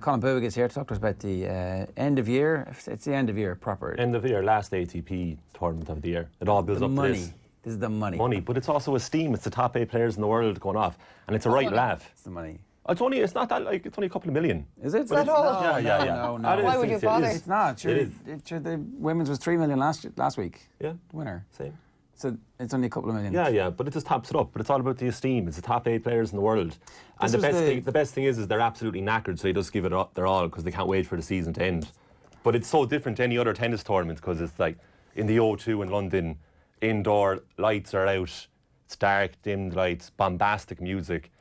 Colm Boohig is here to talk to us about the end of year. It's the end of year proper. End of year, last ATP tournament of the year. It all builds up to this. This is the money. Money, but it's also esteem. It's the top 8 players in the world going off, and it's a right laugh. It's the money. It's not that, like, it's only a couple of million. Is it? Is that all? No. Why would you bother? It's not. Sure, the women's was 3 million last week. Yeah. The winner. Same. So it's only a couple of million. Yeah, but it just tops it up. But it's all about the esteem. It's the top 8 players in the world. And the best thing is they're absolutely knackered, so they just give it their all because they can't wait for the season to end. But it's so different to any other tennis tournament because it's like in the O2 in London, indoor, lights are out, it's dark, dimmed lights, bombastic music.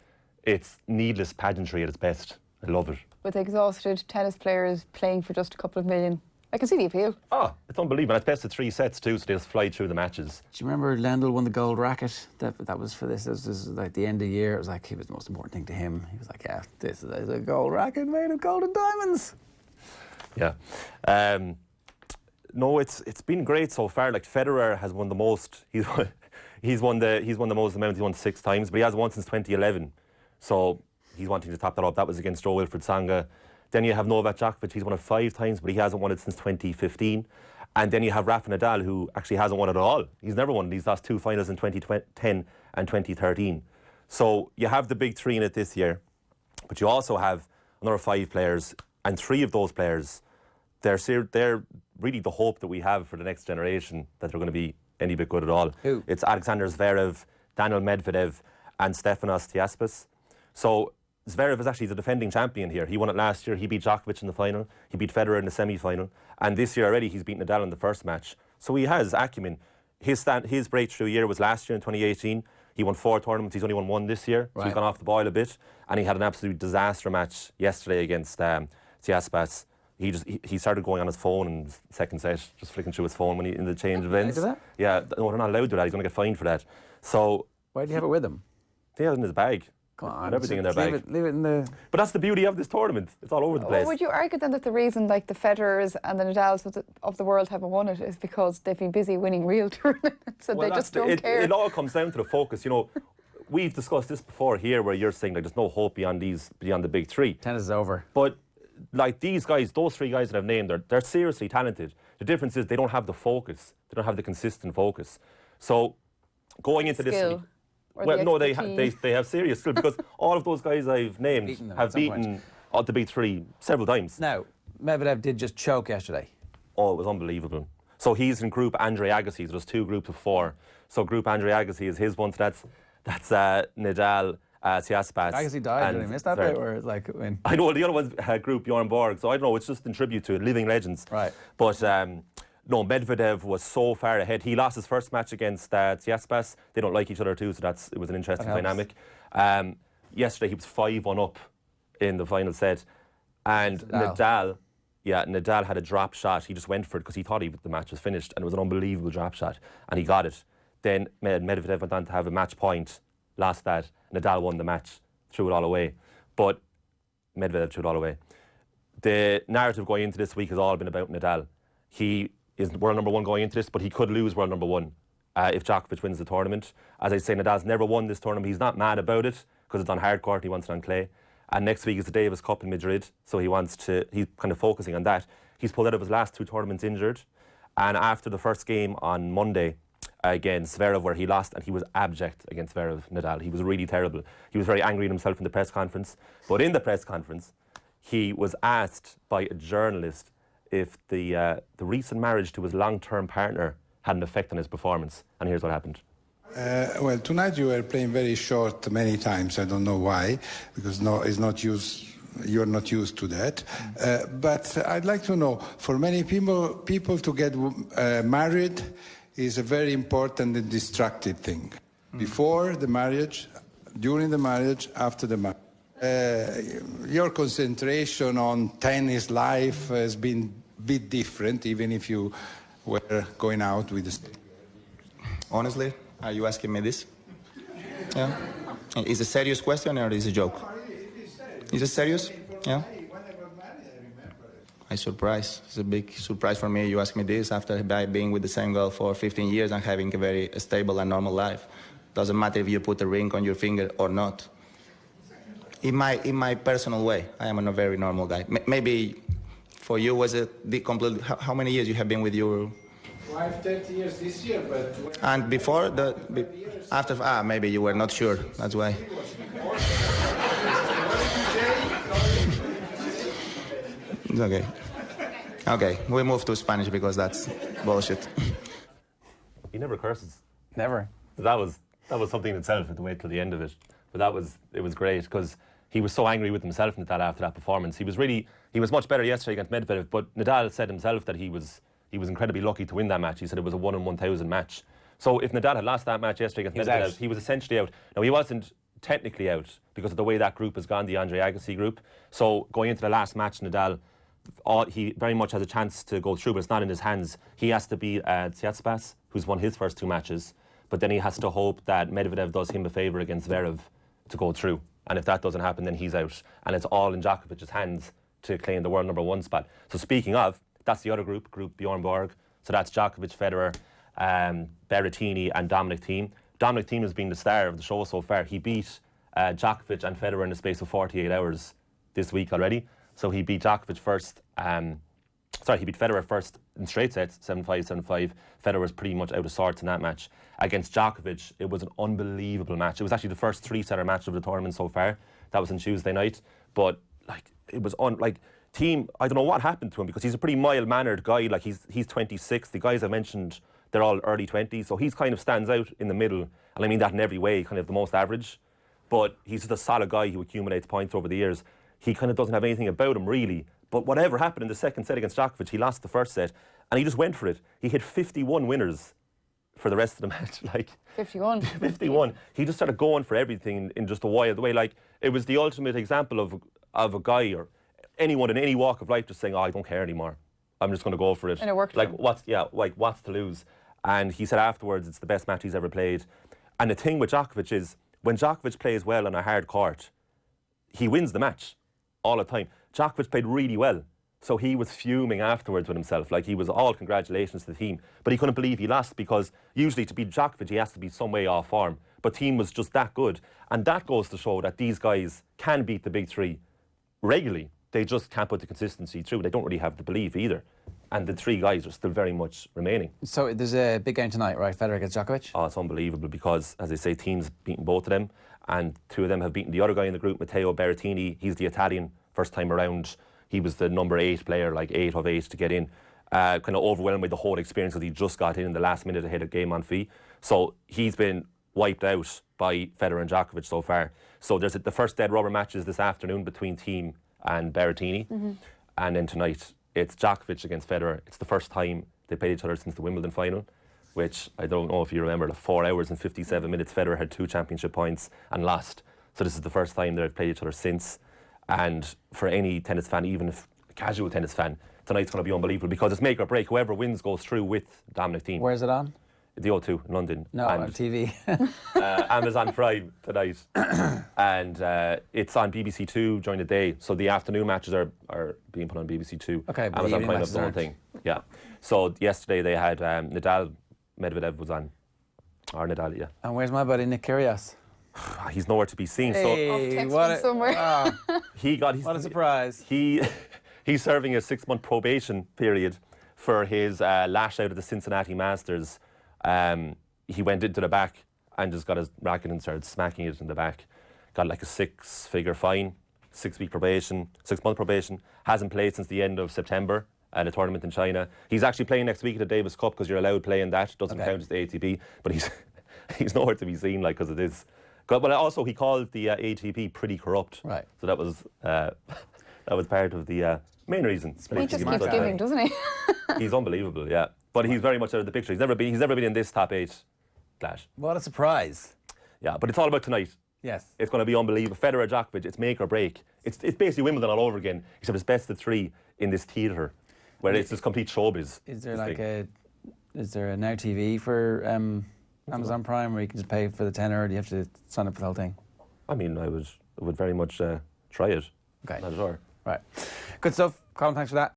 It's needless pageantry at its best. I love it. With exhausted tennis players playing for just a couple of million. I can see the appeal. Oh, it's unbelievable. It's best of 3 sets too, so they just fly through the matches. Do you remember Nadal won the gold racket? That was for this. This was like the end of the year. It was like, it was the most important thing to him. He was like, yeah, this is a gold racket made of gold and diamonds. Yeah. No, it's been great so far. Like Federer has won the most. He's won the most amount. He won 6 times, but he hasn't won since 2011. So he's wanting to top that up. That was against Wilfried Tsonga. Then you have Novak Djokovic. He's won it 5 times, but he hasn't won it since 2015. And then you have Rafa Nadal, who actually hasn't won it at all. He's never won these last 2 finals in 2010 and 2013. So you have the big 3 in it this year, but you also have another 5 players, and 3 of those players, they're really the hope that we have for the next generation, that they're going to be any bit good at all. Who? It's Alexander Zverev, Daniil Medvedev, and Stefanos Tsitsipas. So Zverev is actually the defending champion here. He won it last year. He beat Djokovic in the final. He beat Federer in the semi-final. And this year already, he's beaten Nadal in the first match. So he has acumen. His breakthrough year was last year in 2018. He won 4 tournaments. He's only won 1 this year. So he's gone off the boil a bit. And he had an absolute disaster match yesterday against Tsitsipas. He started going on his phone in the second set, just flicking through his phone when in the change of ends. Yeah, no, they're not allowed to do that. He's going to get fined for that. So why do you have it with him? They have it in his bag. Come on, and everything in their bag. Leave it in the... But that's the beauty of this tournament. It's all over the place. Well, would you argue then that the reason like the Federers and the Nadals of the world haven't won it is because they've been busy winning real tournaments and they just don't care? It all comes down to the focus. You know, we've discussed this before here where you're saying like there's no hope beyond the big 3. Tennis is over. But like these guys, those 3 guys that I've named, they're seriously talented. The difference is they don't have the focus. They don't have the consistent focus. So going into this week, well, no, they have serious skill because all of those guys I've named have beaten the big 3 several times. Now, Medvedev did just choke yesterday. Oh, it was unbelievable. So he's in Group Andre Agassi. So there's 2 groups of 4. So Group Andre Agassi is his one. So that's Nadal, Tsitsipas. Agassi died. Did I miss that bit? Or like when? I know the other one's Group Bjorn Borg. So I don't know. It's just in tribute to living legends. Right. But no, Medvedev was so far ahead. He lost his first match against Tsitsipas. They don't like each other too, so it was an interesting dynamic. Yesterday he was 5-1 up in the final set, and Nadal had a drop shot. He just went for it because he thought the match was finished, and it was an unbelievable drop shot, and he got it. Then Medvedev went on to have a match point, lost that. Nadal won the match, threw it all away, but Medvedev threw it all away. The narrative going into this week has all been about Nadal. He is world number 1 going into this, but he could lose world number 1 if Djokovic wins the tournament. As I say, Nadal's never won this tournament. He's not mad about it because it's on hard court and he wants it on clay. And next week is the Davis Cup in Madrid, so he's kind of focusing on that. He's pulled out of his last 2 tournaments injured. And after the first game on Monday against Zverev, where he lost, and he was abject against Nadal. He was really terrible. He was very angry at himself in the press conference. But in the press conference, he was asked by a journalist if the recent marriage to his long-term partner had an effect on his performance. And here's what happened. Well, tonight you were playing very short many times. I don't know why, because you're not used to that. But I'd like to know, for many people to get married is a very important and destructive thing. Before the marriage, during the marriage, after the marriage. Your concentration on tennis life has been a bit different, even if you were going out with the... Honestly, are you asking me this? Yeah. Is it a serious question or is it a joke? Is it serious? Yeah. I'm surprised. It's a big surprise for me you ask me this after being with the same girl for 15 years and having a very stable and normal life. Doesn't matter if you put a ring on your finger or not. in my personal way, I am a very normal guy. Maybe for you was it the complete? How many years you have been with your? I have 30 years this year, but And before after maybe you were not sure. That's why. It's okay. Okay, we move to Spanish because that's bullshit. He never curses. Never. That was something in itself. To wait till the end of it, but it was great because he was so angry with himself after that performance. He was much better yesterday against Medvedev, but Nadal said himself that he was incredibly lucky to win that match. He said it was a 1 in 1,000 match. So if Nadal had lost that match yesterday against Medvedev, he was essentially out. Now he wasn't technically out because of the way that group has gone, the Andre Agassi group. So going into the last match, Nadal, he very much has a chance to go through, but it's not in his hands. He has to beat Tsitsipas, who's won his first 2 matches, but then he has to hope that Medvedev does him a favour against Zverev to go through. And if that doesn't happen, then he's out. And it's all in Djokovic's hands to claim the world #1 spot. So speaking of, that's the other group Bjorn Borg. So that's Djokovic, Federer, Berrettini and Dominic Thiem. Dominic Thiem has been the star of the show so far. He beat Djokovic and Federer in the space of 48 hours this week already. So he beat Djokovic first. He beat Federer first in straight sets, 7-5, 7-5. Federer was pretty much out of sorts in that match. Against Djokovic, it was an unbelievable match. It was actually the first 3-setter match of the tournament so far. That was on Tuesday night. But it was Thiem, I don't know what happened to him because he's a pretty mild-mannered guy. Like he's 26. The guys I mentioned, they're all early 20s. So he's kind of stands out in the middle. And I mean that in every way, kind of the most average. But he's just a solid guy who accumulates points over the years. He kind of doesn't have anything about him, really. But whatever happened in the second set against Djokovic, he lost the first set, and he just went for it. He hit 51 winners for the rest of the match. 51. 51. He just started going for everything in just a wild way. It was the ultimate example of a guy or anyone in any walk of life just saying, "Oh, I don't care anymore. I'm just going to go for it." And it worked. What's to lose? And he said afterwards, it's the best match he's ever played. And the thing with Djokovic is, when Djokovic plays well on a hard court, he wins the match all the time. Djokovic played really well, so he was fuming afterwards with himself. He was all congratulations to the team, but he couldn't believe he lost because usually to beat Djokovic he has to be some way off form, but Thiem was just that good, and that goes to show that these guys can beat the big three regularly. They just can't put the consistency through. They don't really have the belief either, and the 3 guys are still very much remaining. So there's a big game tonight, right? Federer against Djokovic. Oh, it's unbelievable because, as I say, Thiem's beaten both of them, and 2 of them have beaten the other guy in the group, Matteo Berrettini. He's the Italian. First time around, he was the number 8 player, 8 of 8 to get in. Kind of overwhelmed by the whole experience because he just got in the last minute ahead of game on fee. So he's been wiped out by Federer and Djokovic so far. So there's the first dead rubber matches this afternoon between Thiem and Berrettini. Mm-hmm. And then tonight, it's Djokovic against Federer. It's the first time they played each other since the Wimbledon final, which I don't know if you remember, 4 hours and 57 minutes. Federer had 2 championship points and lost. So this is the first time they've played each other since. And for any tennis fan, even if a casual tennis fan, tonight's going to be unbelievable because it's make or break. Whoever wins goes through with Dominic Thiem. Where's it on? The O2 in London. No, on TV. Amazon Prime tonight. And it's on BBC Two during the day. So the afternoon matches are being put on BBC Two. Okay, but Amazon Prime does the whole thing. Yeah. So yesterday they had Nadal, Medvedev was on. Or Nadal, yeah. And where's my buddy Nick Kyrgios? He's nowhere to be seen. Hey, somewhere. What a surprise. He's serving a 6-month probation period for his lash out of the Cincinnati Masters. He went into the back and just got his racket and started smacking it in the back. Got a 6-figure fine, 6-week probation, 6-month probation. Hasn't played since the end of September at a tournament in China. He's actually playing next week at the Davis Cup because you're allowed playing that. Doesn't count as the ATP, but he's nowhere to be seen because of this. But also he called the ATP pretty corrupt. Right. So that was part of the main reason. He just keeps giving, doesn't he? He's unbelievable, yeah. But he's very much out of the picture. He's never been in this top 8 clash. What a surprise. Yeah, but it's all about tonight. Yes. It's going to be unbelievable. Federer, Djokovic, it's make or break. It's basically Wimbledon all over again, except it's best of 3 in this theatre, where it's just complete showbiz. Is there a Now TV for Amazon Prime where you can just pay for the tenner, or do you have to sign up for the whole thing? I mean, I would very much try it. Okay. Not at all. Right. Good stuff. Colm, thanks for that.